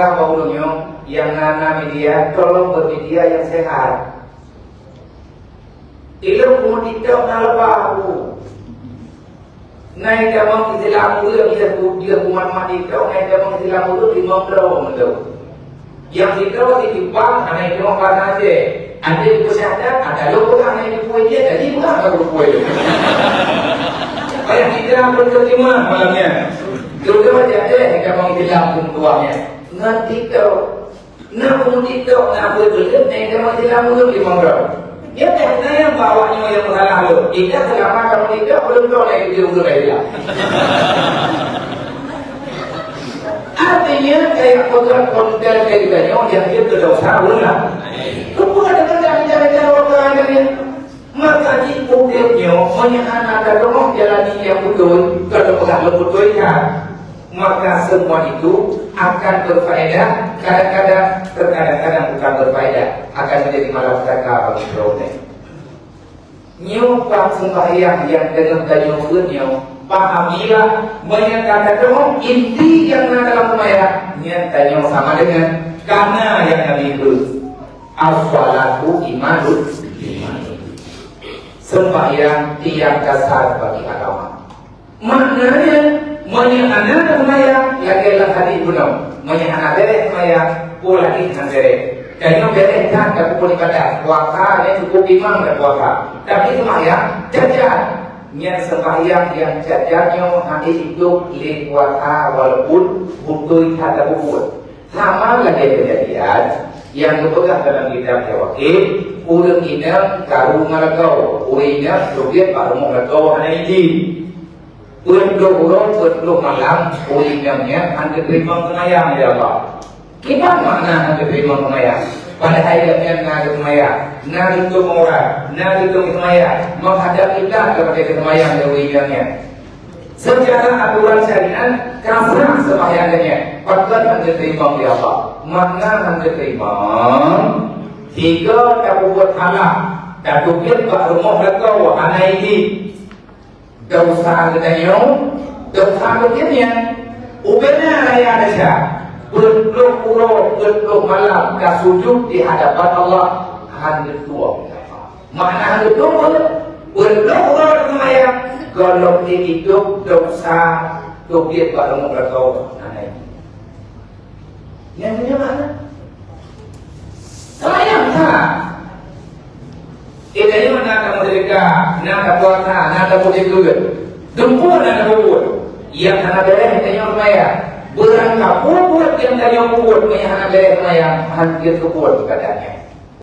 pegang baunya yang nana media, tolong bermedia yang sehat. Ilau kemudian nalapa aku. Naik jamang Islam itu dia kumat mati kau naik jamang Islam itu dimampu mendu. Yang itu ditimbang naik jamang mana aja. Ada di kesehatan, ada logo naik di poin dia, jadi bukan baru poin. Kayak kita berterima malamnya. Terutama jadi jamang Islam pun tuanya. Nanti kau, nak kemudian kau nak berjuang naik jamang Islam itu dimampu. Dia tak yang bawanya yang salah lo. Kita selama kamu tidak belum tahu lagi dia udah dia. Artinya kayak kontrak konten kayak gini, yang dia berdosa ulah. Kamu ada cara-cara orang lain. Maka jika dia menyarankan orang jalan yang betul, kalau pegang betul ya, maka semua itu akan berfaedah. Kadang-kadang bukan berfaedah, akan menjadi malapetaka bagi problem. Nyumpah sembahyang yang dengan gayung dunia, pahamilah menyatakan dong inti yang ada dalam sembahyang nyatanya sama dengan karena yang Nabi itu as-salatu imanul sembahyang tiang dasar bagi agama. Maknanya menyatakan sembahyang yang dalam hati bunuh. Menyatakan beres sembahyang pula ikan beres. Dan yang beres kan tak pun ibadah puasa ni cukup imam dan puasa. Tapi sembahyang jajan. Yang sembahyang yang jajannya hati hidup li puasa walaupun butuh tak buat. Sama lagi kejadian yang dipegang dalam kitab Tawakil. Urang ina karu ngalakau, urangnya joget baru ngalakau hanya ini. Urang malam, urangnya hanya terima kenayang ya Allah. Kita mana hanya terima kenayang? Pada hayatnya nak kenayang, nak itu murah, nak itu kenayang. Menghadap kita kepada kenayang urangnya. Secara aturan syariat, kasar sembahyangnya, patut hanya terima ya Allah. Makna hanya terima. Tiga tak buat halal, tak tukar pak rumah lekau anak ini. Dosa katanya, dosa katanya. Ubahnya raya ada berluk malam dah sujud di hadapan Allah hanya dua. Mana hanya dua? Berluk semaya. Kalau dia hidup dosa tukar pak rumah lekau anak ini. Yang punya mana? Sayang tak? Ini mana kamu mereka, nak puasa, nak puasa juga. Dempur nak buat. Yang hana beres tanya maya. Berangkat buat yang tanya buat, yang hana beres maya hancur buat keadaannya.